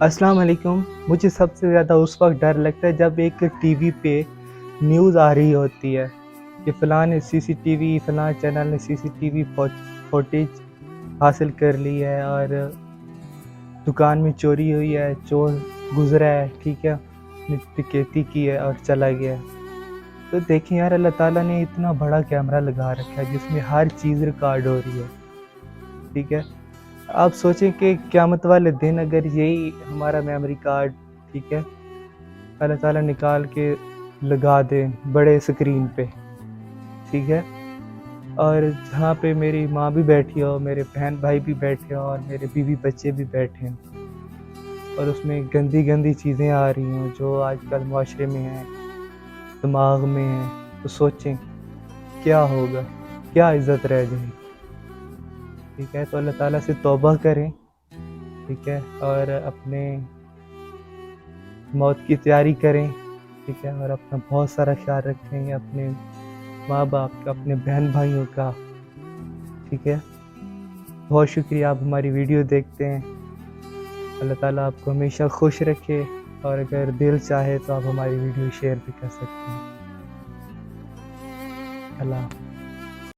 السلام علیکم. مجھے سب سے زیادہ اس وقت ڈر لگتا ہے جب ایک ٹی وی پہ نیوز آ رہی ہوتی ہے کہ فلاں نے فلاں چینل نے سی سی ٹی وی فوٹیج حاصل کر لی ہے اور دکان میں چوری ہوئی ہے، چور گزرا ہے، ٹھیک ہے، نے ڈکیتی کی ہے اور چلا گیا ہے. تو دیکھیں یار، اللہ تعالیٰ نے اتنا بڑا کیمرہ لگا رکھا ہے جس میں ہر چیز ریکارڈ ہو رہی ہے، ٹھیک ہے. آپ سوچیں کہ قیامت والے دن اگر یہی ہمارا میموری کارڈ، ٹھیک ہے، اللہ تعالیٰ نکال کے لگا دے بڑے سکرین پہ، ٹھیک ہے، اور جہاں پہ میری ماں بھی بیٹھی ہو، میرے بہن بھائی بھی بیٹھے ہوں اور میرے بیوی بچے بھی بیٹھے ہوں، اور اس میں گندی گندی چیزیں آ رہی ہوں جو آج کل معاشرے میں ہیں، دماغ میں ہیں، تو سوچیں کیا ہوگا، کیا عزت رہ جائے گی. ٹھیک ہے، تو اللہ تعالیٰ سے توبہ کریں، ٹھیک ہے، اور اپنے موت کی تیاری کریں، ٹھیک ہے، اور اپنا بہت سارا خیال رکھیں، اپنے ماں باپ کا، اپنے بہن بھائیوں کا، ٹھیک ہے. بہت شکریہ، آپ ہماری ویڈیو دیکھتے ہیں. اللہ تعالیٰ آپ کو ہمیشہ خوش رکھے، اور اگر دل چاہے تو آپ ہماری ویڈیو شیئر بھی کر سکتے ہیں. اللہ حافظ.